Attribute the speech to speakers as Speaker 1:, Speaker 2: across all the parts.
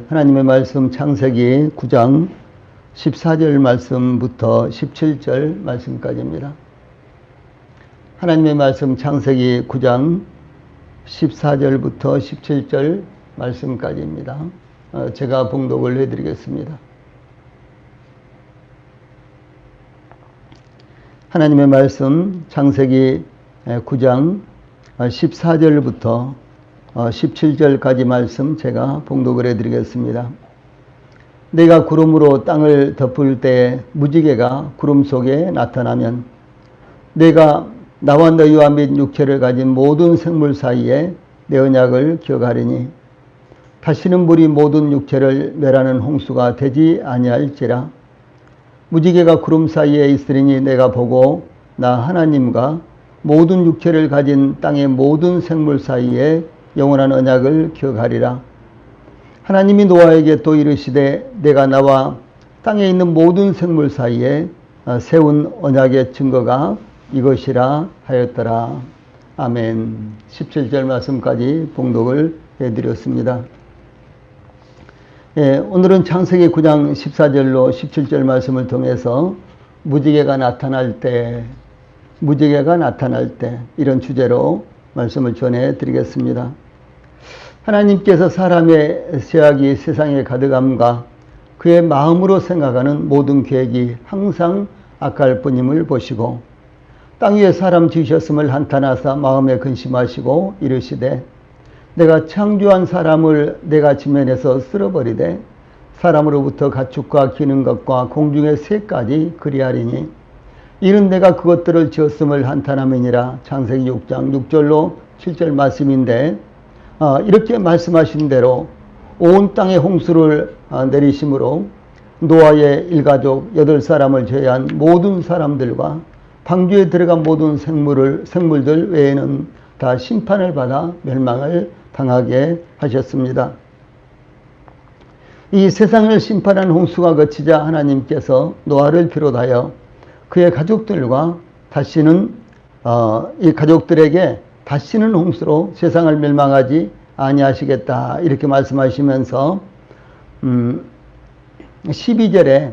Speaker 1: 하나님의 말씀 창세기 9장 14절 말씀부터 17절 말씀까지입니다. 하나님의 말씀 창세기 9장 14절부터 17절 말씀까지입니다. 제가 봉독을 해드리겠습니다. 하나님의 말씀 창세기 9장 14절부터 17절까지 말씀 제가 봉독을 해드리겠습니다. 내가 구름으로 땅을 덮을 때 무지개가 구름 속에 나타나면 내가 나와 너희와 및 육체를 가진 모든 생물 사이에 내 언약을 기억하리니 다시는 물이 모든 육체를 멸하는 홍수가 되지 아니할지라. 무지개가 구름 사이에 있으리니 내가 보고 나 하나님과 모든 육체를 가진 땅의 모든 생물 사이에 영원한 언약을 기억하리라. 하나님이 노아에게 또 이르시되 내가 나와 땅에 있는 모든 생물 사이에 세운 언약의 증거가 이것이라 하였더라. 아멘. 17절 말씀까지 봉독을 해드렸습니다. 오늘은 창세기 9장 14절로 17절 말씀을 통해서 무지개가 나타날 때 이런 주제로 말씀을 전해드리겠습니다. 하나님께서 사람의 죄악이 세상에 가득함과 그의 마음으로 생각하는 모든 계획이 항상 악할 뿐임을 보시고 땅 위에 사람 지으셨음을 한탄하사 마음에 근심하시고 이르시되 내가 창조한 사람을 내가 지면에서 쓸어버리되 사람으로부터 가축과 기는 것과 공중의 새까지 그리하리니 이는 내가 그것들을 지었음을 한탄함이니라. 창세기 6장 6절로 7절 말씀인데 이렇게 말씀하신 대로 온 땅에 홍수를 내리심으로 노아의 일가족 8사람을 제외한 모든 사람들과 방주에 들어간 모든 생물들 외에는 다 심판을 받아 멸망을 당하게 하셨습니다. 이 세상을 심판한 홍수가 거치자 하나님께서 노아를 비롯하여 그의 가족들과 이 가족들에게 다시는 홍수로 세상을 멸망하지 아니하시겠다 이렇게 말씀하시면서 12절에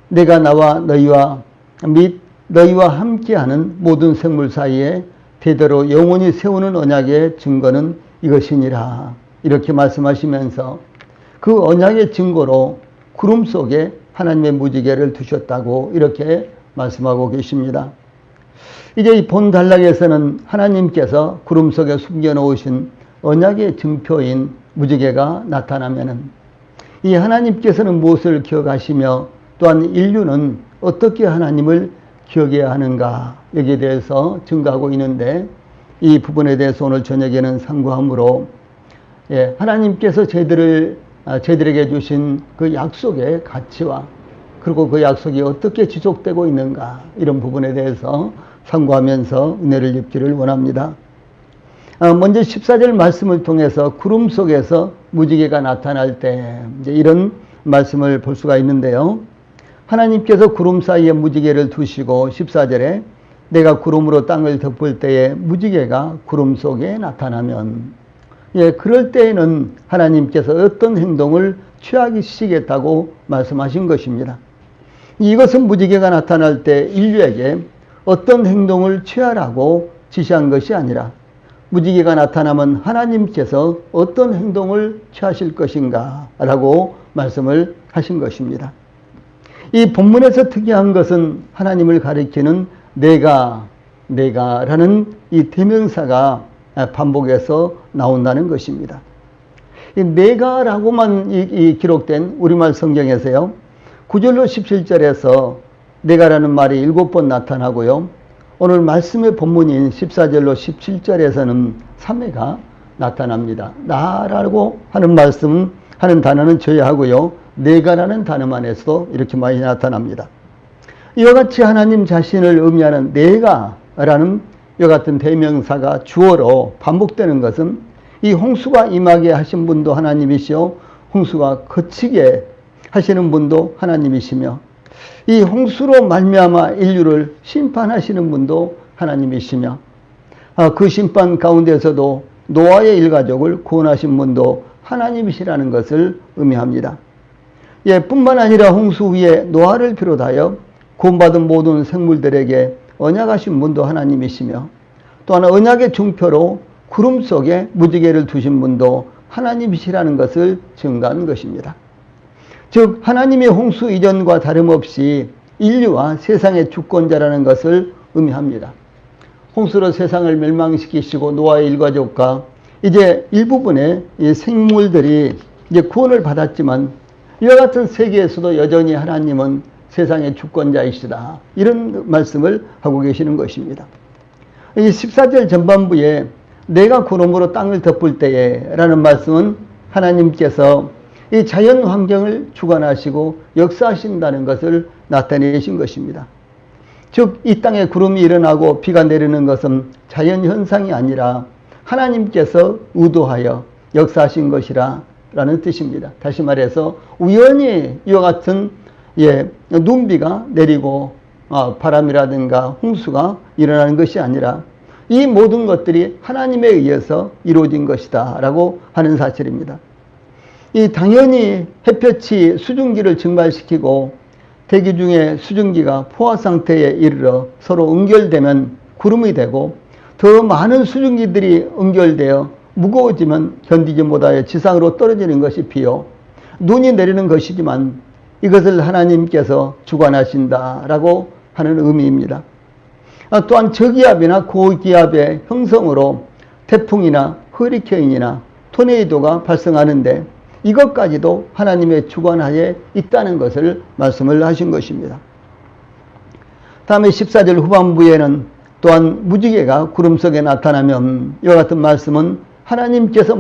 Speaker 1: 내가 나와 너희와 및 너희와 함께하는 모든 생물 사이에 대대로 영원히 세우는 언약의 증거는 이것이니라 이렇게 말씀하시면서 그 언약의 증거로 구름 속에 하나님의 무지개를 두셨다고 이렇게 말씀하고 계십니다. 이제 이 본 단락에서는 하나님께서 구름 속에 숨겨놓으신 언약의 증표인 무지개가 나타나면은 이 하나님께서는 무엇을 기억하시며 또한 인류는 어떻게 하나님을 기억해야 하는가 여기에 대해서 증거하고 있는데 이 부분에 대해서 오늘 저녁에는 상고함으로 하나님께서 저희들에게 주신 그 약속의 가치와 그리고 그 약속이 어떻게 지속되고 있는가 이런 부분에 대해서 상고하면서 은혜를 입기를 원합니다. 먼저 14절 말씀을 통해서 구름 속에서 무지개가 나타날 때 이제 이런 말씀을 볼 수가 있는데요. 하나님께서 구름 사이에 무지개를 두시고 14절에 내가 구름으로 땅을 덮을 때에 무지개가 구름 속에 나타나면 그럴 때에는 하나님께서 어떤 행동을 취하시겠다고 말씀하신 것입니다. 이것은 무지개가 나타날 때 인류에게 어떤 행동을 취하라고 지시한 것이 아니라 무지개가 나타나면 하나님께서 어떤 행동을 취하실 것인가 라고 말씀을 하신 것입니다. 이 본문에서 특이한 것은 하나님을 가리키는 내가라는 이 대명사가 반복해서 나온다는 것입니다. 이 내가라고만 기록된 우리말 성경에서요. 9절로 17절에서 내가라는 말이 7번 나타나고요. 오늘 말씀의 본문인 14절로 17절에서는 3회가 나타납니다. 나라고 하는 하는 단어는 제외하고요. 내가라는 단어만에서도 이렇게 많이 나타납니다. 이와 같이 하나님 자신을 의미하는 내가라는 이와 같은 대명사가 주어로 반복되는 것은 이 홍수가 임하게 하신 분도 하나님이시요 홍수가 거치게 하시는 분도 하나님이시며 이 홍수로 말미암아 인류를 심판하시는 분도 하나님이시며 그 심판 가운데서도 노아의 일가족을 구원하신 분도 하나님이시라는 것을 의미합니다. 예, 뿐만 아니라 홍수 위에 노아를 비롯하여 구원받은 모든 생물들에게 언약하신 분도 하나님이시며, 또한 언약의 증표로 구름 속에 무지개를 두신 분도 하나님이시라는 것을 증거한 것입니다. 즉 하나님이 홍수 이전과 다름없이 인류와 세상의 주권자라는 것을 의미합니다. 홍수로 세상을 멸망시키시고 노아의 일가족과 이제 일부분의 생물들이 이제 구원을 받았지만, 이와 같은 세계에서도 여전히 하나님은 세상의 주권자이시다, 이런 말씀을 하고 계시는 것입니다. 이 14절 전반부에 내가 구름으로 땅을 덮을 때에 라는 말씀은 하나님께서 이 자연 환경을 주관하시고 역사하신다는 것을 나타내신 것입니다. 즉 이 땅에 구름이 일어나고 비가 내리는 것은 자연 현상이 아니라 하나님께서 의도하여 역사하신 것이라 라는 뜻입니다. 다시 말해서 우연히 이와 같은 눈비가 내리고 바람이라든가 홍수가 일어나는 것이 아니라 이 모든 것들이 하나님에 의해서 이루어진 것이다 라고 하는 사실입니다. 이 당연히 햇볕이 수증기를 증발시키고 대기 중에 수증기가 포화 상태에 이르러 서로 응결되면 구름이 되고, 더 많은 수증기들이 응결되어 무거워지면 견디지 못하여 지상으로 떨어지는 것이 비요, 눈이 내리는 것이지만 이것을 하나님께서 주관하신다라고 하는 의미입니다. 또한 저기압이나 고기압의 형성으로 태풍이나 허리케인이나 토네이도가 발생하는데 이것까지도 하나님의 주관하에 있다는 것을 말씀을 하신 것입니다. 다음에 14절 후반부에는 또한 무지개가 구름 속에 나타나면, 이와 같은 말씀은 하나님께서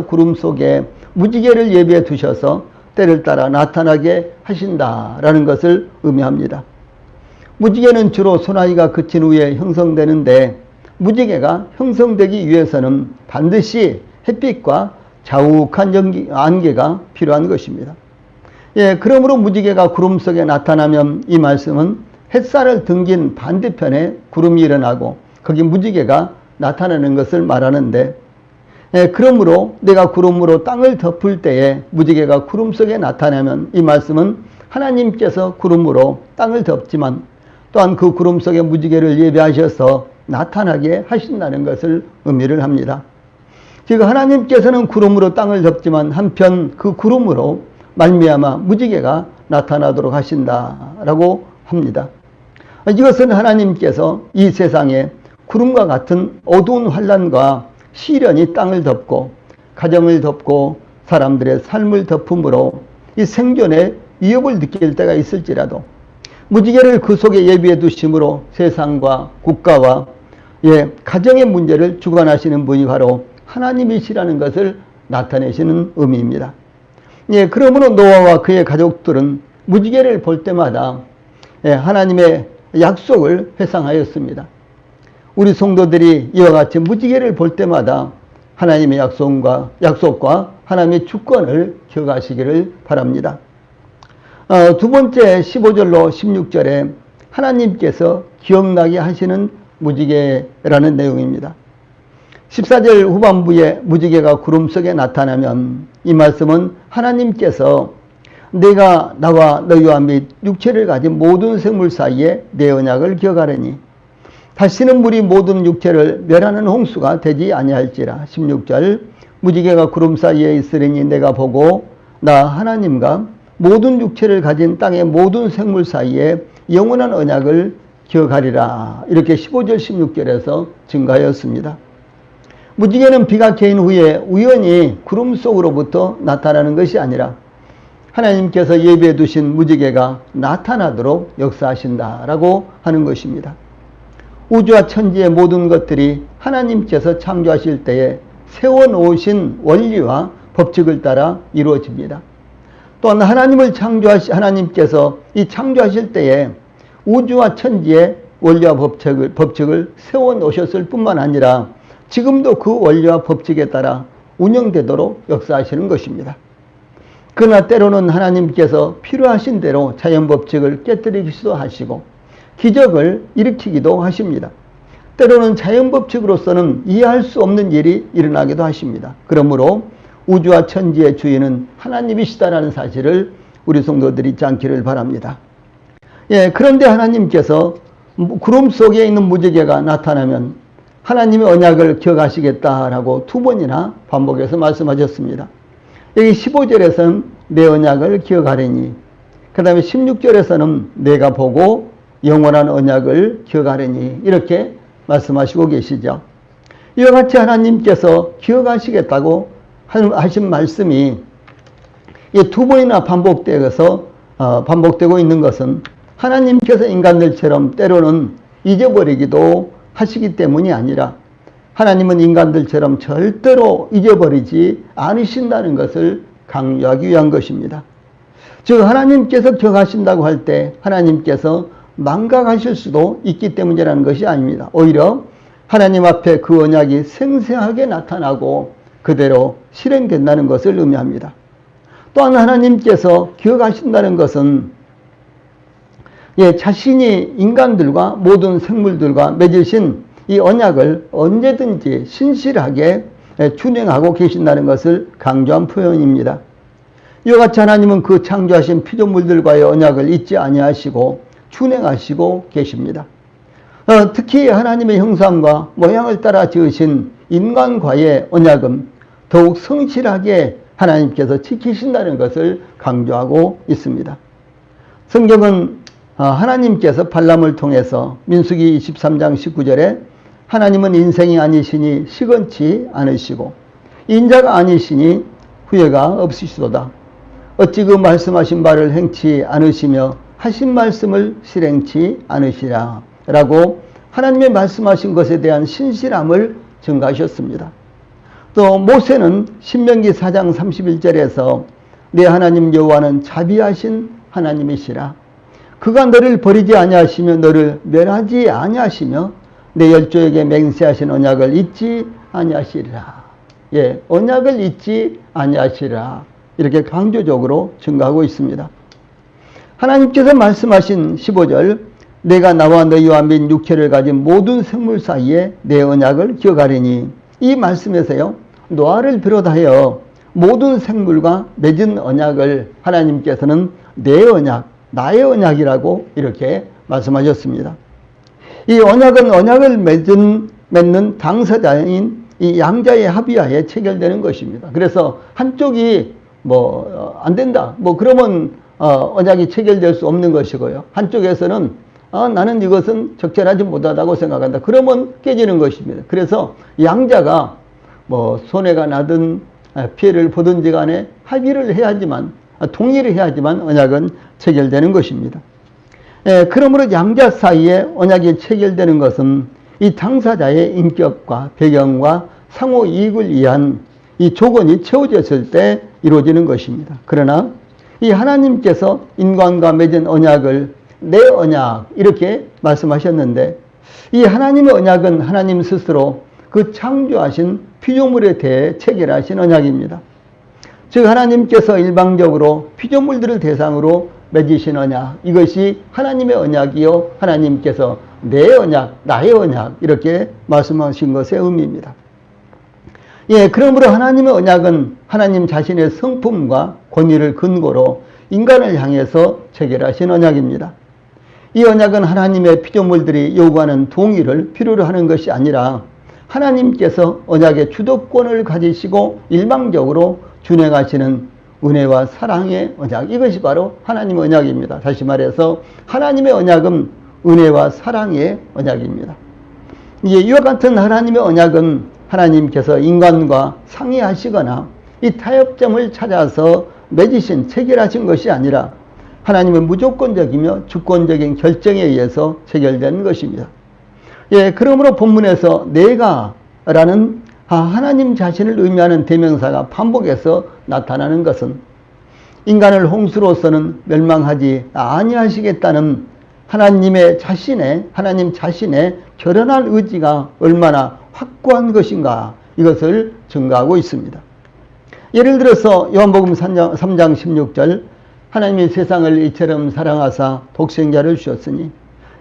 Speaker 1: 구름 속에 무지개를 예비해 두셔서 때를 따라 나타나게 하신다라는 것을 의미합니다. 무지개는 주로 소나기가 그친 후에 형성되는데, 무지개가 형성되기 위해서는 반드시 햇빛과 자욱한 안개가 필요한 것입니다. 예, 그러므로 무지개가 구름 속에 나타나면 이 말씀은 햇살을 등긴 반대편에 구름이 일어나고 거기 무지개가 나타나는 것을 말하는데, 그러므로 내가 구름으로 땅을 덮을 때에 무지개가 구름 속에 나타나면 이 말씀은 하나님께서 구름으로 땅을 덮지만 또한 그 구름 속에 무지개를 예비하셔서 나타나게 하신다는 것을 의미를 합니다. 즉 하나님께서는 구름으로 땅을 덮지만 한편 그 구름으로 말미암아 무지개가 나타나도록 하신다라고 합니다. 이것은 하나님께서 이 세상에 구름과 같은 어두운 환난과 시련이 땅을 덮고 가정을 덮고 사람들의 삶을 덮음으로 이 생존에 위협을 느낄 때가 있을지라도 무지개를 그 속에 예비해 두심으로 세상과 국가와 가정의 문제를 주관하시는 분이 바로 하나님이시라는 것을 나타내시는 의미입니다. 그러므로 노아와 그의 가족들은 무지개를 볼 때마다 하나님의 약속을 회상하였습니다. 우리 성도들이 이와 같이 무지개를 볼 때마다 하나님의 약속과 하나님의 주권을 기억하시기를 바랍니다. 두 번째 15절로 16절에 하나님께서 기억나게 하시는 무지개라는 내용입니다. 14절 후반부에 무지개가 구름 속에 나타나면 이 말씀은 하나님께서 내가 나와 너희와 및 육체를 가진 모든 생물 사이에 내 언약을 기억하려니 다시는 물이 모든 육체를 멸하는 홍수가 되지 아니할지라. 16절 무지개가 구름 사이에 있으리니 내가 보고 나 하나님과 모든 육체를 가진 땅의 모든 생물 사이에 영원한 언약을 기억하리라. 이렇게 15절 16절에서 증가하였습니다. 무지개는 비가 개인 후에 우연히 구름 속으로부터 나타나는 것이 아니라 하나님께서 예비해 두신 무지개가 나타나도록 역사하신다라고 하는 것입니다. 우주와 천지의 모든 것들이 하나님께서 창조하실 때에 세워놓으신 원리와 법칙을 따라 이루어집니다. 또한 하나님께서 이 창조하실 때에 우주와 천지의 원리와 법칙을 세워놓으셨을 뿐만 아니라 지금도 그 원리와 법칙에 따라 운영되도록 역사하시는 것입니다. 그러나 때로는 하나님께서 필요하신 대로 자연 법칙을 깨뜨리기도 하시고 기적을 일으키기도 하십니다. 때로는 자연 법칙으로서는 이해할 수 없는 일이 일어나기도 하십니다. 그러므로 우주와 천지의 주인은 하나님이시다라는 사실을 우리 성도들이 잊지 않기를 바랍니다. 예, 그런데 하나님께서 구름 속에 있는 무지개가 나타나면 하나님의 언약을 기억하시겠다라고 두 번이나 반복해서 말씀하셨습니다. 여기 15절에서는 내 언약을 기억하리니, 그 다음에 16절에서는 내가 보고 영원한 언약을 기억하리니, 이렇게 말씀하시고 계시죠. 이와 같이 하나님께서 기억하시겠다고 하신 말씀이 이 두 번이나 반복되고 있는 것은 하나님께서 인간들처럼 때로는 잊어버리기도 하시기 때문이 아니라 하나님은 인간들처럼 절대로 잊어버리지 않으신다는 것을 강조하기 위한 것입니다. 즉 하나님께서 기억하신다고 할 때 하나님께서 망각하실 수도 있기 때문이라는 것이 아닙니다. 오히려 하나님 앞에 그 언약이 생생하게 나타나고 그대로 실행된다는 것을 의미합니다. 또한 하나님께서 기억하신다는 것은 자신이 인간들과 모든 생물들과 맺으신 이 언약을 언제든지 신실하게 준행하고 계신다는 것을 강조한 표현입니다. 이와 같이 하나님은 그 창조하신 피조물들과의 언약을 잊지 아니하시고 준행하시고 계십니다. 특히 하나님의 형상과 모양을 따라 지으신 인간과의 언약은 더욱 성실하게 하나님께서 지키신다는 것을 강조하고 있습니다. 성경은 하나님께서 발람을 통해서 민수기 23장 19절에 하나님은 인생이 아니시니 시건치 않으시고 인자가 아니시니 후회가 없으시도다. 어찌 그 말씀하신 바를 행치 않으시며 하신 말씀을 실행치 않으시라 라고 하나님의 말씀하신 것에 대한 신실함을 증가하셨습니다. 또 모세는 신명기 4장 31절에서 내 하나님 여호와는 자비하신 하나님이시라. 그가 너를 버리지 아니하시며 너를 멸하지 아니하시며 내 열조에게 맹세하신 언약을 잊지 아니하시리라. 예, 언약을 잊지 아니하시리라. 이렇게 강조적으로 증가하고 있습니다. 하나님께서 말씀하신 15절 내가 나와 너희와 및 육체를 가진 모든 생물 사이에 내 언약을 기억하리니, 이 말씀에서요 노아를 비롯하여 모든 생물과 맺은 언약을 하나님께서는 내 언약, 나의 언약이라고 이렇게 말씀하셨습니다. 이 언약은 언약을 맺는 당사자인 이 양자의 합의하에 체결되는 것입니다. 그래서 한쪽이 안 된다, 그러면 언약이 체결될 수 없는 것이고요. 한쪽에서는 나는 이것은 적절하지 못하다고 생각한다, 그러면 깨지는 것입니다. 그래서 양자가 손해가 나든 피해를 보든지 간에 합의를 해야지만, 동의를 해야지만 언약은 체결되는 것입니다. 그러므로 양자 사이에 언약이 체결되는 것은 이 당사자의 인격과 배경과 상호 이익을 위한 이 조건이 채워졌을 때 이루어지는 것입니다. 그러나 이 하나님께서 인간과 맺은 언약을 내 언약 이렇게 말씀하셨는데, 이 하나님의 언약은 하나님 스스로 그 창조하신 피조물에 대해 체결하신 언약입니다. 즉 하나님께서 일방적으로 피조물들을 대상으로 맺으신 언약, 이것이 하나님의 언약이요 하나님께서 내 언약, 나의 언약 이렇게 말씀하신 것의 의미입니다. 그러므로 하나님의 언약은 하나님 자신의 성품과 권위를 근거로 인간을 향해서 체결하신 언약입니다. 이 언약은 하나님의 피조물들이 요구하는 동의를 필요로 하는 것이 아니라 하나님께서 언약의 주도권을 가지시고 일방적으로 준행하시는 은혜와 사랑의 언약, 이것이 바로 하나님의 언약입니다. 다시 말해서 하나님의 언약은 은혜와 사랑의 언약입니다. 이와 같은 하나님의 언약은 하나님께서 인간과 상의하시거나 이 타협점을 찾아서 맺으신, 체결하신 것이 아니라 하나님의 무조건적이며 주권적인 결정에 의해서 체결된 것입니다. 그러므로 본문에서 내가 라는 하나님 자신을 의미하는 대명사가 반복해서 나타나는 것은 인간을 홍수로서는 멸망하지 아니하시겠다는 하나님 자신의 결연한 의지가 얼마나 확고한 것인가, 이것을 증가하고 있습니다. 예를 들어서 요한복음 3장 16절 하나님이 세상을 이처럼 사랑하사 독생자를 주셨으니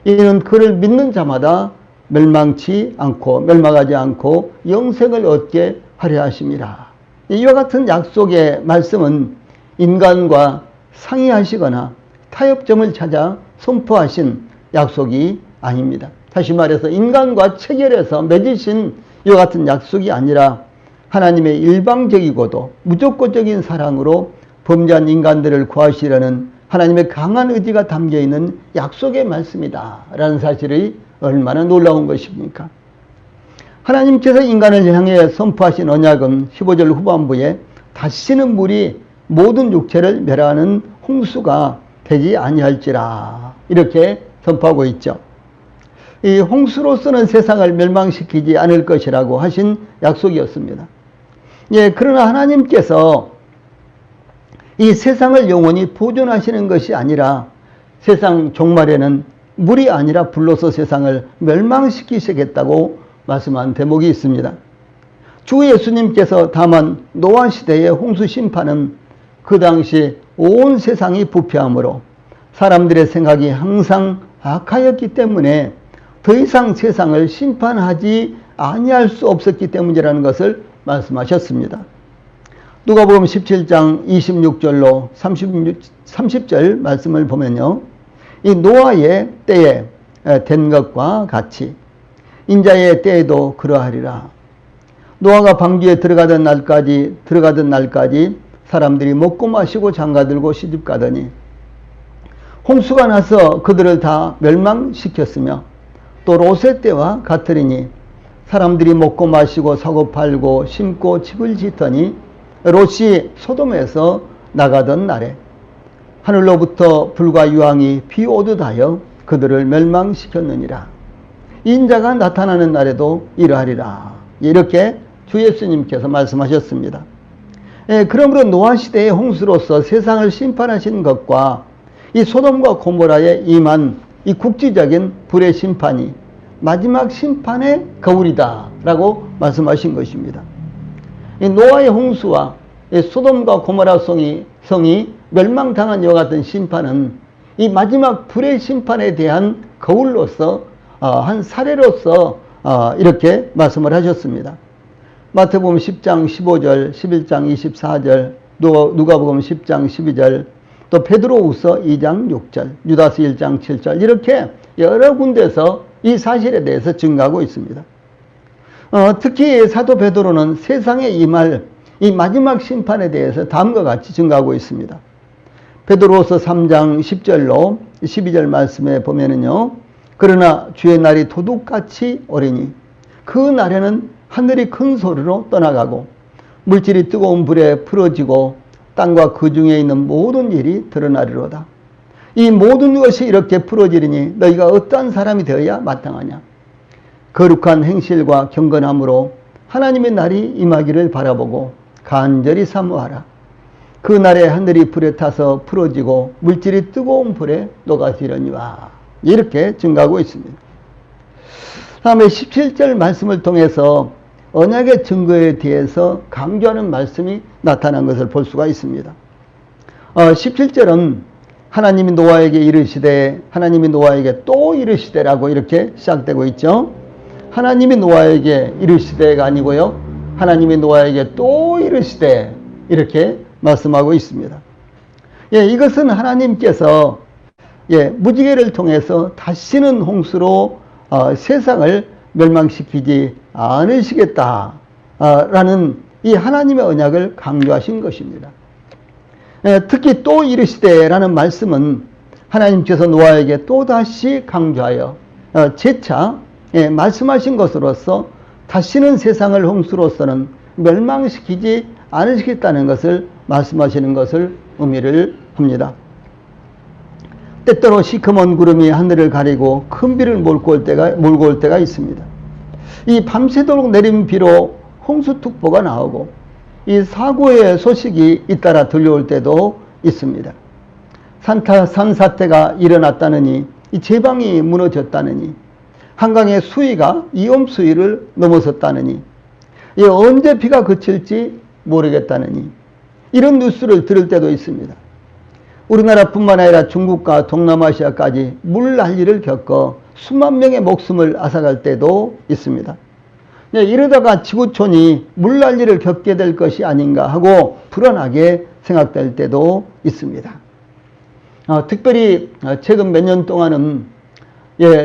Speaker 1: 이는 그를 믿는 자마다 멸망치 않고 멸망하지 않고 영생을 얻게 하려 하심이라. 이와 같은 약속의 말씀은 인간과 상의하시거나 타협점을 찾아 선포하신 약속이 아닙니다. 다시 말해서 인간과 체결해서 맺으신 이와 같은 약속이 아니라 하나님의 일방적이고도 무조건적인 사랑으로 범죄한 인간들을 구하시려는 하나님의 강한 의지가 담겨있는 약속의 말씀이다 라는 사실이 얼마나 놀라운 것입니까? 하나님께서 인간을 향해 선포하신 언약은 15절 후반부에 다시는 물이 모든 육체를 멸하는 홍수가 되지 아니할지라 이렇게 선포하고 있죠. 이 홍수로서는 세상을 멸망시키지 않을 것이라고 하신 약속이었습니다. 예, 그러나 하나님께서 이 세상을 영원히 보존하시는 것이 아니라 세상 종말에는 물이 아니라 불로서 세상을 멸망시키시겠다고 말씀한 대목이 있습니다. 주 예수님께서 다만 노아 시대의 홍수 심판은 그 당시 온 세상이 부패함으로 사람들의 생각이 항상 악하였기 때문에 더 이상 세상을 심판하지 아니할 수 없었기 때문이라는 것을 말씀하셨습니다. 누가복음 17장 26절로 30절 말씀을 보면요. 이 노아의 때에 된 것과 같이 인자의 때에도 그러하리라. 노아가 방주에 들어가던 날까지 사람들이 먹고 마시고 장가들고 시집가더니 홍수가 나서 그들을 다 멸망시켰으며 또 롯의 때와 같으리니 사람들이 먹고 마시고 사고 팔고 심고 집을 짓더니 롯이 소돔에서 나가던 날에 하늘로부터 불과 유황이 비 오듯 하여 그들을 멸망시켰느니라. 인자가 나타나는 날에도 이러하리라. 이렇게 주 예수님께서 말씀하셨습니다. 그러므로 노아 시대의 홍수로서 세상을 심판하신 것과 이 소돔과 고모라에 임한 이 국지적인 불의 심판이 마지막 심판의 거울이다 라고 말씀하신 것입니다. 이 노아의 홍수와 이 소돔과 고모라 성이 멸망당한 이와 같은 심판은 이 마지막 불의 심판에 대한 거울로서 한 사례로서 이렇게 말씀을 하셨습니다. 마태복음 10장 15절, 11장 24절, 누가복음 10장 12절, 또 베드로후서 2장 6절, 유다서 1장 7절 이렇게 여러 군데서 이 사실에 대해서 증거하고 있습니다. 특히 사도 베드로는 세상에 임할 이 마지막 심판에 대해서 다음과 같이 증거하고 있습니다. 베드로후서 3장 10절로 12절 말씀에 보면은요. 그러나 주의 날이 도둑같이 오리니 그 날에는 하늘이 큰 소리로 떠나가고 물질이 뜨거운 불에 풀어지고 땅과 그 중에 있는 모든 일이 드러나리로다. 이 모든 것이 이렇게 풀어지리니 너희가 어떠한 사람이 되어야 마땅하냐. 거룩한 행실과 경건함으로 하나님의 날이 임하기를 바라보고 간절히 사모하라. 그 날에 하늘이 불에 타서 풀어지고 물질이 뜨거운 불에 녹아지려니와. 이렇게 증가하고 있습니다. 다음에 17절 말씀을 통해서 언약의 증거에 대해서 강조하는 말씀이 나타난 것을 볼 수가 있습니다. 17절은 하나님이 노아에게 이르시되 하나님이 노아에게 또 이르시되라고 이렇게 시작되고 있죠. 하나님이 노아에게 이르시되가 아니고요. 하나님이 노아에게 또 이르시되 이렇게 말씀하고 있습니다. 예, 이것은 하나님께서 무지개를 통해서 다시는 홍수로 세상을 멸망시키지 않으시겠다라는 이 하나님의 언약을 강조하신 것입니다. 특히 또 이르시되라는 말씀은 하나님께서 노아에게 또다시 강조하여 재차 말씀하신 것으로서 다시는 세상을 홍수로서는 멸망시키지 않으시겠다는 것을 말씀하시는 것을 의미를 합니다. 때때로 시커먼 구름이 하늘을 가리고 큰 비를 몰고 올 때가 있습니다. 이 밤새도록 내린 비로 홍수특보가 나오고 이 사고의 소식이 잇따라 들려올 때도 있습니다. 산사태가 일어났다느니 이 제방이 무너졌다느니 한강의 수위가 이엄 수위를 넘어섰다느니 언제 비가 그칠지 모르겠다느니 이런 뉴스를 들을 때도 있습니다. 우리나라뿐만 아니라 중국과 동남아시아까지 물 난리를 겪어 수만 명의 목숨을 앗아갈 때도 있습니다. 네, 이러다가 지구촌이 물난리를 겪게 될 것이 아닌가 하고 불안하게 생각될 때도 있습니다. 특별히 최근 몇 년 동안은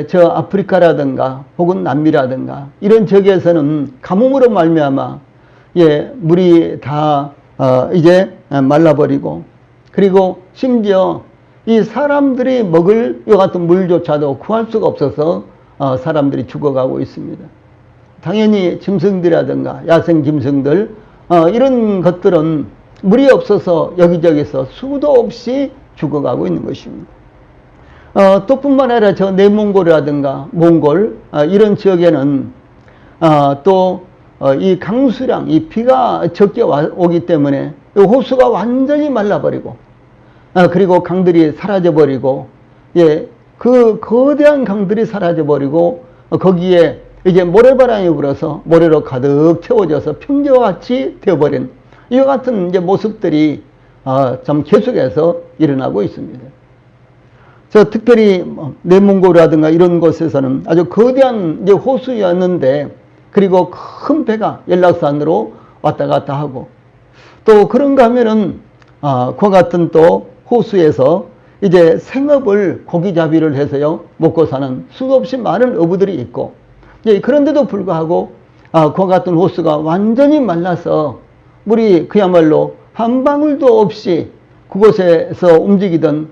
Speaker 1: 저 아프리카라든가 혹은 남미라든가 이런 지역에서는 가뭄으로 말미암아 물이 다 이제 말라버리고, 그리고 심지어 이 사람들이 먹을 이 같은 물조차도 구할 수가 없어서 사람들이 죽어가고 있습니다. 당연히 짐승들이라든가 야생 짐승들 이런 것들은 물이 없어서 여기저기서 수도 없이 죽어가고 있는 것입니다. 또 뿐만 아니라 저 내몽골이라든가 몽골 이런 지역에는 또 이 강수량, 이 비가 적게 오기 때문에 호수가 완전히 말라버리고, 그리고 강들이 사라져버리고, 그 거대한 강들이 사라져버리고, 거기에 이제 모래바람이 불어서 모래로 가득 채워져서 평지와 같이 되어버린 이와 같은 이제 모습들이 참 계속해서 일어나고 있습니다. 특별히 내몽골이라든가 이런 곳에서는 아주 거대한 이제 호수였는데, 그리고 큰 배가 연락산으로 왔다 갔다 하고, 또 그런가 하면은 그와 같은 또 호수에서 이제 생업을 고기잡이를 해서요 먹고 사는 수없이 많은 어부들이 있고, 그런데도 불구하고 그와 같은 호수가 완전히 말라서 물이 그야말로 한 방울도 없이 그곳에서 움직이던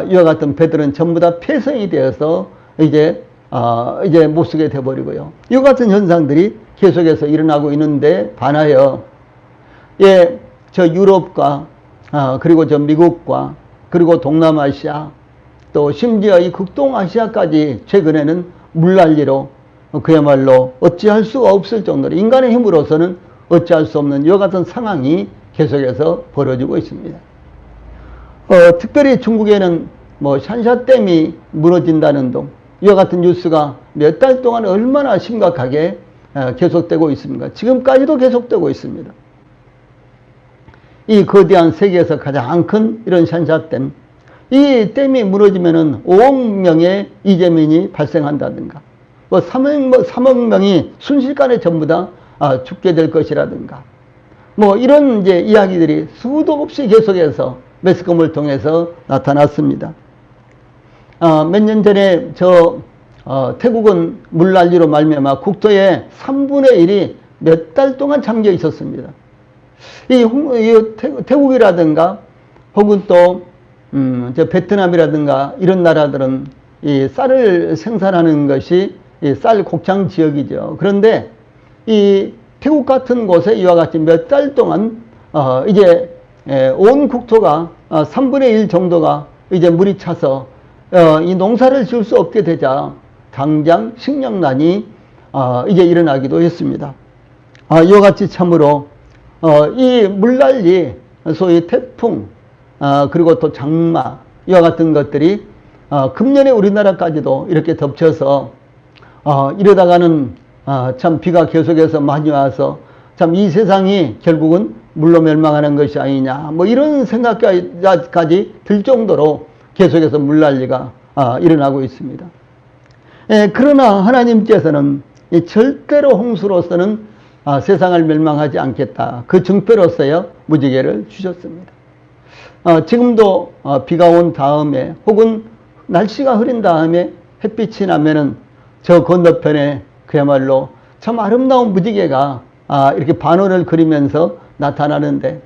Speaker 1: 이와 같은 배들은 전부 다 폐성이 되어서 이제 못 쓰게 돼버리고요. 이와 같은 현상들이 계속해서 일어나고 있는데 반하여 저 유럽과 그리고 저 미국과 그리고 동남아시아, 또 심지어 이 극동아시아까지 최근에는 물난리로 그야말로 어찌할 수가 없을 정도로 인간의 힘으로서는 어찌할 수 없는 이와 같은 상황이 계속해서 벌어지고 있습니다. 특별히 중국에는 샨샤댐이 무너진다는 등 이와 같은 뉴스가 몇 달 동안 얼마나 심각하게 계속되고 있습니까? 지금까지도 계속되고 있습니다. 이 거대한 세계에서 가장 큰 이런 샨샤댐, 이 댐이 무너지면은 5억 명의 이재민이 발생한다든가, 3억 명이 순식간에 전부 다 죽게 될 것이라든가, 이런 이제 이야기들이 수도 없이 계속해서 매스컴을 통해서 나타났습니다. 몇 년 전에 태국은 물난리로 말미암아 국토의 3분의 1이 몇 달 동안 잠겨 있었습니다. 이 태국이라든가 혹은 또 베트남이라든가 이런 나라들은 이 쌀을 생산하는 것이 이 쌀 곡창 지역이죠. 그런데 이 태국 같은 곳에 이와 같이 몇 달 동안 이제 온 국토가 3분의 1 정도가 이제 물이 차서 이 농사를 지을 수 없게 되자 당장 식량난이 이제 일어나기도 했습니다. 이와 같이 참으로 이 물난리, 소위 태풍, 그리고 또 장마 이와 같은 것들이 금년에 우리나라까지도 이렇게 덮쳐서 이러다가는 참 비가 계속해서 많이 와서 참 이 세상이 결국은 물로 멸망하는 것이 아니냐, 이런 생각까지 들 정도로 계속해서 물난리가 일어나고 있습니다. 그러나 하나님께서는 절대로 홍수로서는 세상을 멸망하지 않겠다, 그 증표로서요 무지개를 주셨습니다. 지금도 비가 온 다음에 혹은 날씨가 흐린 다음에 햇빛이 나면은 저 건너편에 그야말로 참 아름다운 무지개가 이렇게 반원을 그리면서 나타나는데,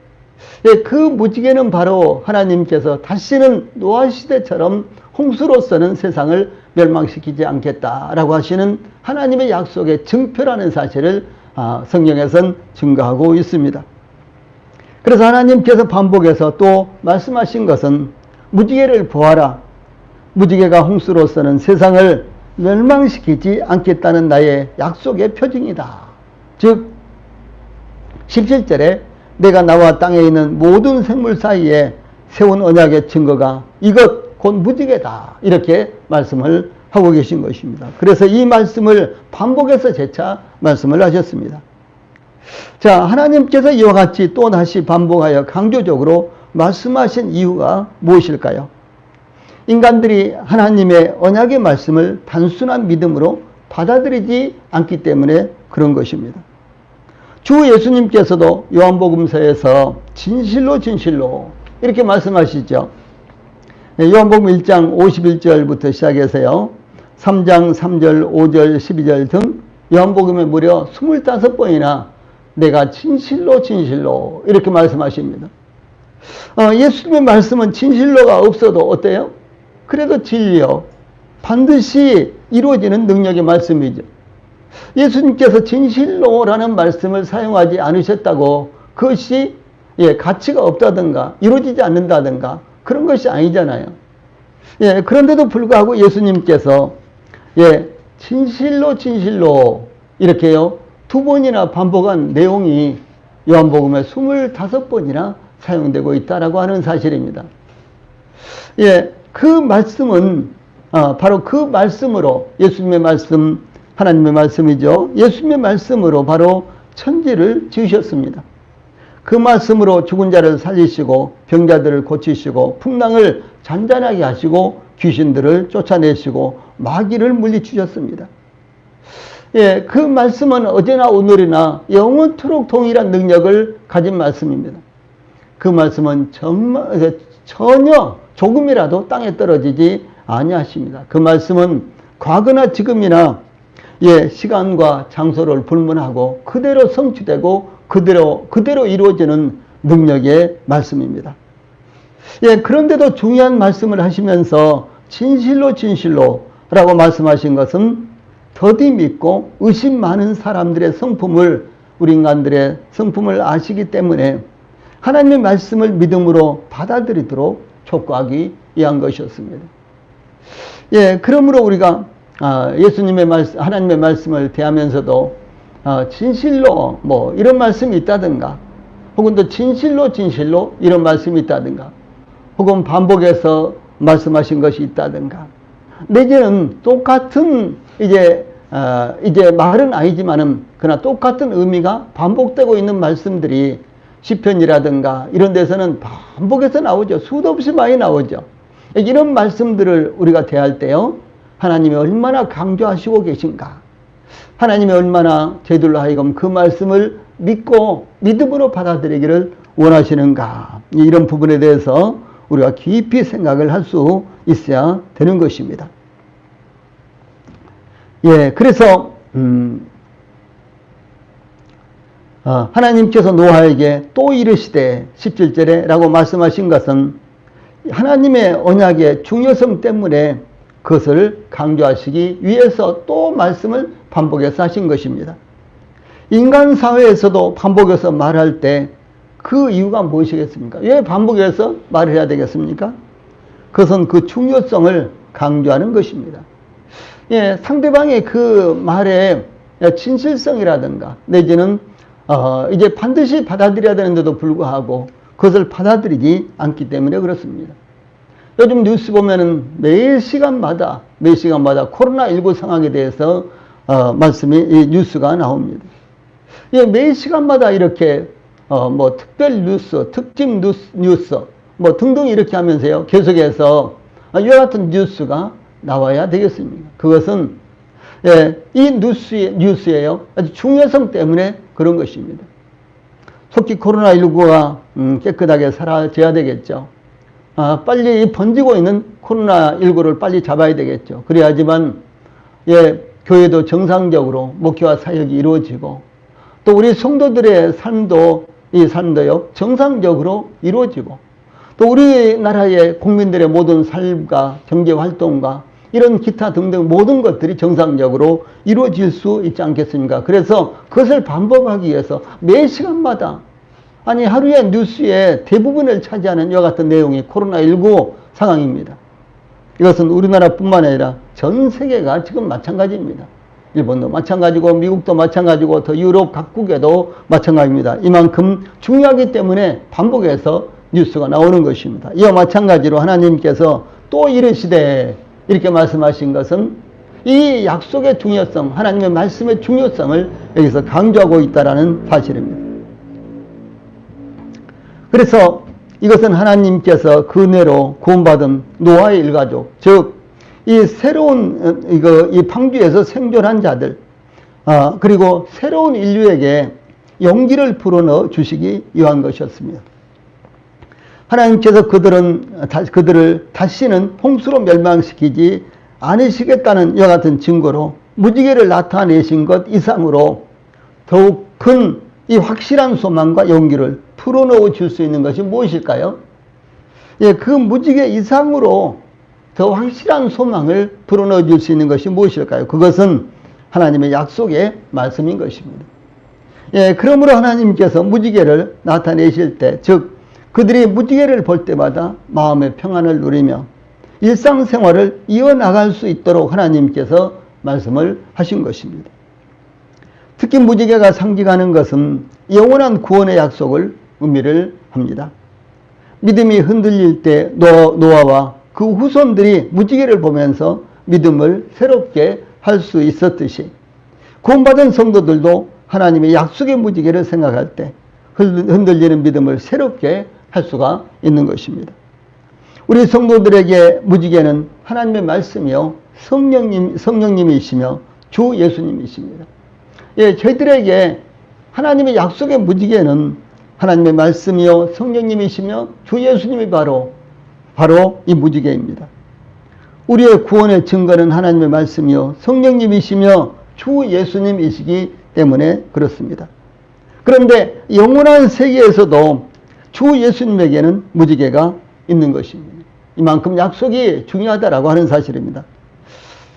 Speaker 1: 그 무지개는 바로 하나님께서 다시는 노아 시대처럼 홍수로서는 세상을 멸망시키지 않겠다라고 하시는 하나님의 약속의 증표라는 사실을 성경에선 증거하고 있습니다. 그래서 하나님께서 반복해서 또 말씀하신 것은 무지개를 보아라, 무지개가 홍수로서는 세상을 멸망시키지 않겠다는 나의 약속의 표징이다. 즉 17절에 내가 나와 땅에 있는 모든 생물 사이에 세운 언약의 증거가 이것 곧 무지개다, 이렇게 말씀을 하고 계신 것입니다. 그래서 이 말씀을 반복해서 재차 말씀을 하셨습니다. 자, 하나님께서 이와 같이 또 다시 반복하여 강조적으로 말씀하신 이유가 무엇일까요? 인간들이 하나님의 언약의 말씀을 단순한 믿음으로 받아들이지 않기 때문에 그런 것입니다. 주 예수님께서도 요한복음서에서 진실로 진실로 이렇게 말씀하시죠. 요한복음 1장 51절부터 시작해서요, 3장 3절, 5절, 12절 등 요한복음에 무려 25번이나 내가 진실로 진실로 이렇게 말씀하십니다. 예수님의 말씀은 진실로가 없어도 어때요? 그래도 진리요, 반드시 이루어지는 능력의 말씀이죠. 예수님께서 진실로라는 말씀을 사용하지 않으셨다고 그것이 가치가 없다든가 이루어지지 않는다든가 그런 것이 아니잖아요. 그런데도 불구하고 예수님께서 진실로 진실로 이렇게요 2번이나 반복한 내용이 요한복음에 25번이나 사용되고 있다라고 하는 사실입니다. 그 말씀은 바로 그 말씀으로, 예수님의 말씀, 하나님의 말씀이죠. 예수님의 말씀으로 바로 천지를 지으셨습니다. 그 말씀으로 죽은 자를 살리시고 병자들을 고치시고 풍랑을 잔잔하게 하시고 귀신들을 쫓아내시고 마귀를 물리치셨습니다. 그 말씀은 어제나 오늘이나 영원토록 동일한 능력을 가진 말씀입니다. 그 말씀은 정말 전혀 조금이라도 땅에 떨어지지 아니하십니다. 그 말씀은 과거나 지금이나 시간과 장소를 불문하고 그대로 성취되고 그대로 이루어지는 능력의 말씀입니다. 그런데도 중요한 말씀을 하시면서 진실로 진실로라고 말씀하신 것은 더디 믿고 의심 많은 사람들의 성품을, 우리 인간들의 성품을 아시기 때문에 하나님의 말씀을 믿음으로 받아들이도록 촉구하기 위한 것이었습니다. 그러므로 우리가 예수님의 말씀, 하나님의 말씀을 대하면서도 진실로 뭐 이런 말씀이 있다든가, 혹은 또 진실로 진실로 이런 말씀이 있다든가, 혹은 반복해서 말씀하신 것이 있다든가, 내지는 똑같은 이제 말은 아니지만은 그러나 똑같은 의미가 반복되고 있는 말씀들이 시편이라든가 이런 데서는 반복해서 나오죠. 수도 없이 많이 나오죠. 이런 말씀들을 우리가 대할 때요, 하나님이 얼마나 강조하시고 계신가, 하나님이 얼마나 저희들로 하여금 그 말씀을 믿고 믿음으로 받아들이기를 원하시는가, 이런 부분에 대해서 우리가 깊이 생각을 할 수 있어야 되는 것입니다. 그래서 하나님께서 노아에게 또 이르시되 17절에 라고 말씀하신 것은 하나님의 언약의 중요성 때문에 그것을 강조하시기 위해서 또 말씀을 반복해서 하신 것입니다. 인간 사회에서도 반복해서 말할 때 그 이유가 무엇이겠습니까? 왜 반복해서 말을 해야 되겠습니까? 그것은 그 중요성을 강조하는 것입니다. 상대방의 그 말의 진실성이라든가 내지는 이제 반드시 받아들여야 되는데도 불구하고 그것을 받아들이지 않기 때문에 그렇습니다. 요즘 뉴스 보면은 매 시간마다 코로나19 상황에 대해서 이 뉴스가 나옵니다. 매 시간마다 이렇게 뭐 특별 뉴스, 특집 뉴스 뭐 등등 이렇게 하면서요 계속해서 이와 같은 뉴스가 나와야 되겠습니까? 그것은 이 뉴스예요 아주 중요성 때문에 그런 것입니다. 속히 코로나19가 깨끗하게 사라져야 되겠죠. 빨리 번지고 있는 코로나19를 빨리 잡아야 되겠죠. 그래야지만 교회도 정상적으로 목회와 사역이 이루어지고 또 우리 성도들의 삶도요 정상적으로 이루어지고 또 우리나라의 국민들의 모든 삶과 경제활동과 이런 기타 등등 모든 것들이 정상적으로 이루어질 수 있지 않겠습니까? 그래서 그것을 반복하기 위해서 매 시간마다, 아니 하루의 뉴스의 대부분을 차지하는 이와 같은 내용이 코로나19 상황입니다. 이것은 우리나라뿐만 아니라 전 세계가 지금 마찬가지입니다. 일본도 마찬가지고 미국도 마찬가지고 더 유럽 각국에도 마찬가지입니다. 이만큼 중요하기 때문에 반복해서 뉴스가 나오는 것입니다. 이와 마찬가지로 하나님께서 또 이르시되 이렇게 말씀하신 것은 이 약속의 중요성, 하나님의 말씀의 중요성을 여기서 강조하고 있다는 사실입니다. 그래서 이것은 하나님께서 그 은혜로 구원받은 노아의 일가족, 즉 이 새로운 이 방주에서 생존한 자들, 그리고 새로운 인류에게 용기를 불어넣어 주시기 위한 것이었습니다. 하나님께서 그들을 다시는 홍수로 멸망시키지 않으시겠다는 이와 같은 증거로 무지개를 나타내신 것 이상으로 더욱 큰 이 확실한 소망과 용기를 풀어넣어 줄 수 있는 것이 무엇일까요? 예, 그 무지개 이상으로 더 확실한 소망을 불어넣어 줄 수 있는 것이 무엇일까요? 그것은 하나님의 약속의 말씀인 것입니다. 예, 그러므로 하나님께서 무지개를 나타내실 때, 즉 그들이 무지개를 볼 때마다 마음의 평안을 누리며 일상생활을 이어나갈 수 있도록 하나님께서 말씀을 하신 것입니다. 특히 무지개가 상징하는 것은 영원한 구원의 약속을 의미를 합니다. 믿음이 흔들릴 때 노아와 그 후손들이 무지개를 보면서 믿음을 새롭게 할 수 있었듯이 구원받은 성도들도 하나님의 약속의 무지개를 생각할 때 흔들리는 믿음을 새롭게 할 수가 있는 것입니다. 우리 성도들에게 무지개는 하나님의 말씀이요 성령님이시며 주 예수님이십니다. 예, 저희들에게 하나님의 약속의 무지개는 하나님의 말씀이요 성령님이시며 주 예수님이 바로 이 무지개입니다. 우리의 구원의 증거는 하나님의 말씀이요 성령님이시며 주 예수님이시기 때문에 그렇습니다. 그런데 영원한 세계에서도 주 예수님에게는 무지개가 있는 것입니다. 이만큼 약속이 중요하다라고 하는 사실입니다.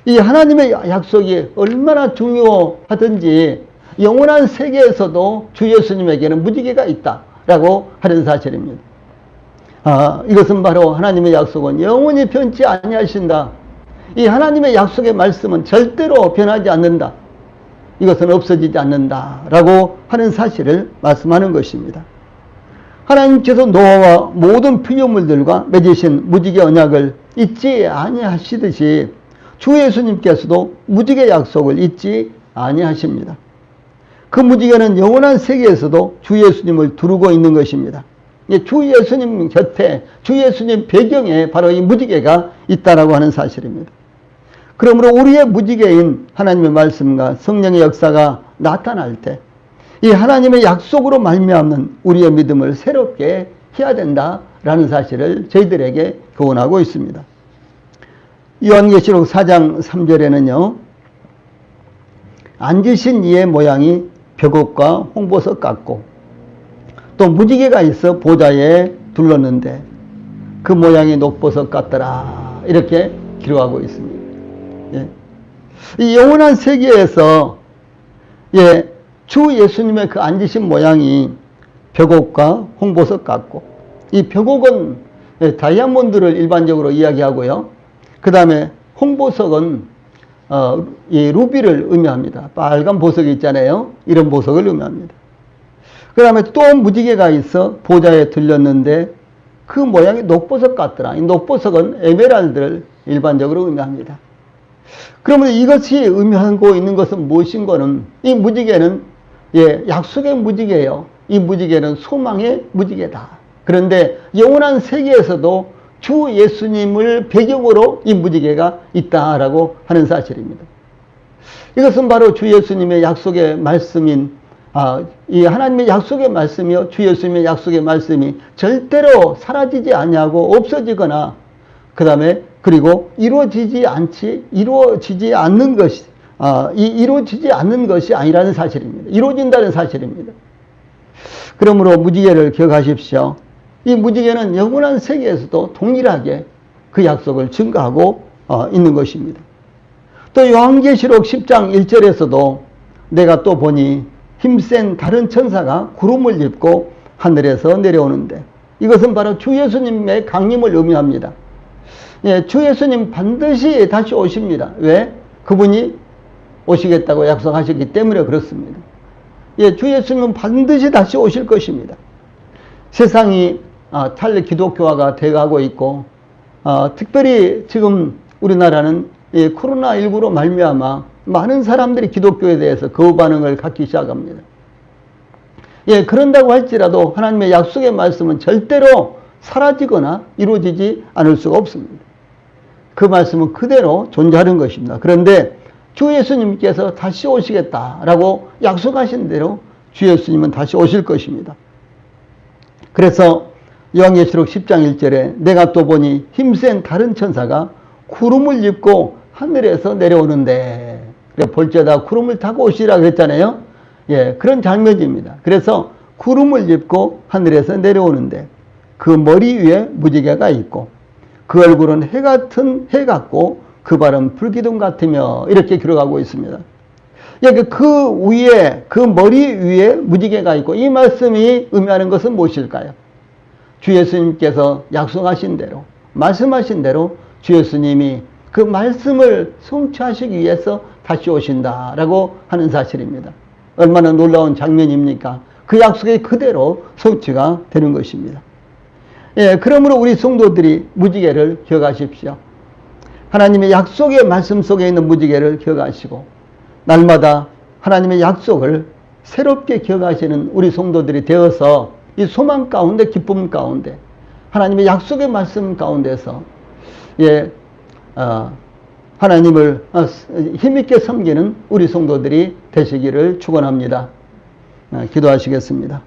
Speaker 1: 이 하나님의 약속이 얼마나 중요하든지 영원한 세계에서도 주 예수님에게는 무지개가 있다라고 하는 사실입니다. 이것은 바로 하나님의 약속은 영원히 변치 아니하신다. 이 하나님의 약속의 말씀은 절대로 변하지 않는다. 이것은 없어지지 않는다라고 하는 사실을 말씀하는 것입니다. 하나님께서 노아와 모든 피조물들과 맺으신 무지개 언약을 잊지 아니하시듯이 주 예수님께서도 무지개 약속을 잊지 아니하십니다. 그 무지개는 영원한 세계에서도 주 예수님을 두르고 있는 것입니다. 주 예수님 곁에, 주 예수님 배경에 바로 이 무지개가 있다라고 하는 사실입니다. 그러므로 우리의 무지개인 하나님의 말씀과 성령의 역사가 나타날 때 이 하나님의 약속으로 말미암는 우리의 믿음을 새롭게 해야 된다라는 사실을 저희들에게 교훈하고 있습니다. 요한계시록 4장 3절에는요. 앉으신 이의 모양이 벽옥과 홍보석 같고 또 무지개가 있어 보좌에 둘렀는데 그 모양이 녹보석 같더라 이렇게 기록하고 있습니다. 예. 이 영원한 세계에서 주 예수님의 그 앉으신 모양이 벽옥과 홍보석 같고 이 벽옥은 다이아몬드를 일반적으로 이야기하고요. 그 다음에 홍보석은 이 루비를 의미합니다. 빨간 보석이 있잖아요. 이런 보석을 의미합니다. 그 다음에 또 무지개가 있어 보좌에 들렸는데 그 모양이 녹보석 같더라. 이 녹보석은 에메랄드를 일반적으로 의미합니다. 그러면 이것이 의미하고 있는 것은 무엇인가는 이 무지개는 약속의 무지개예요. 이 무지개는 소망의 무지개다. 그런데 영원한 세계에서도 주 예수님을 배경으로 이 무지개가 있다라고 하는 사실입니다. 이것은 바로 주 예수님의 약속의 말씀인 이 하나님의 약속의 말씀이요 주 예수님의 약속의 말씀이 절대로 사라지지 아니하고 없어지거나 그리고 이루어지지 않는 것이 아니라는 사실입니다. 이루어진다는 사실입니다. 그러므로 무지개를 기억하십시오. 이 무지개는 영원한 세계에서도 동일하게 그 약속을 증거하고 있는 것입니다. 또 요한계시록 10장 1절에서도 내가 또 보니 힘센 다른 천사가 구름을 입고 하늘에서 내려오는데 이것은 바로 주 예수님의 강림을 의미합니다. 주 예수님 반드시 다시 오십니다. 왜? 그분이 오시겠다고 약속하셨기 때문에 그렇습니다. 주 예수님은 반드시 다시 오실 것입니다. 세상이 탈 기독교화가 되어가고 있고 특별히 지금 우리나라는 코로나19로 말미암아 많은 사람들이 기독교에 대해서 거부 반응을 갖기 시작합니다. 그런다고 할지라도 하나님의 약속의 말씀은 절대로 사라지거나 이루어지지 않을 수가 없습니다. 그 말씀은 그대로 존재하는 것입니다. 그런데 주 예수님께서 다시 오시겠다라고 약속하신 대로 주 예수님은 다시 오실 것입니다. 그래서 요한계시록 10장 1절에 내가 또 보니 힘센 다른 천사가 구름을 입고 하늘에서 내려오는데, 볼지어다 구름을 타고 오시라고 했잖아요. 예, 그런 장면입니다. 그래서 구름을 입고 하늘에서 내려오는데 그 머리 위에 무지개가 있고 그 얼굴은 해 같고 그 발은 불기둥 같으며, 이렇게 기록하고 있습니다. 그 위에, 그 머리 위에 무지개가 있고, 이 말씀이 의미하는 것은 무엇일까요? 주 예수님께서 약속하신 대로, 말씀하신 대로 주 예수님이 그 말씀을 성취하시기 위해서 다시 오신다라고 하는 사실입니다. 얼마나 놀라운 장면입니까? 그 약속이 그대로 성취가 되는 것입니다. 예, 그러므로 우리 성도들이 무지개를 기억하십시오. 하나님의 약속의 말씀 속에 있는 무지개를 기억하시고 날마다 하나님의 약속을 새롭게 기억하시는 우리 성도들이 되어서 이 소망 가운데, 기쁨 가운데, 하나님의 약속의 말씀 가운데서 하나님을 힘있게 섬기는 우리 성도들이 되시기를 축원합니다. 기도하시겠습니다.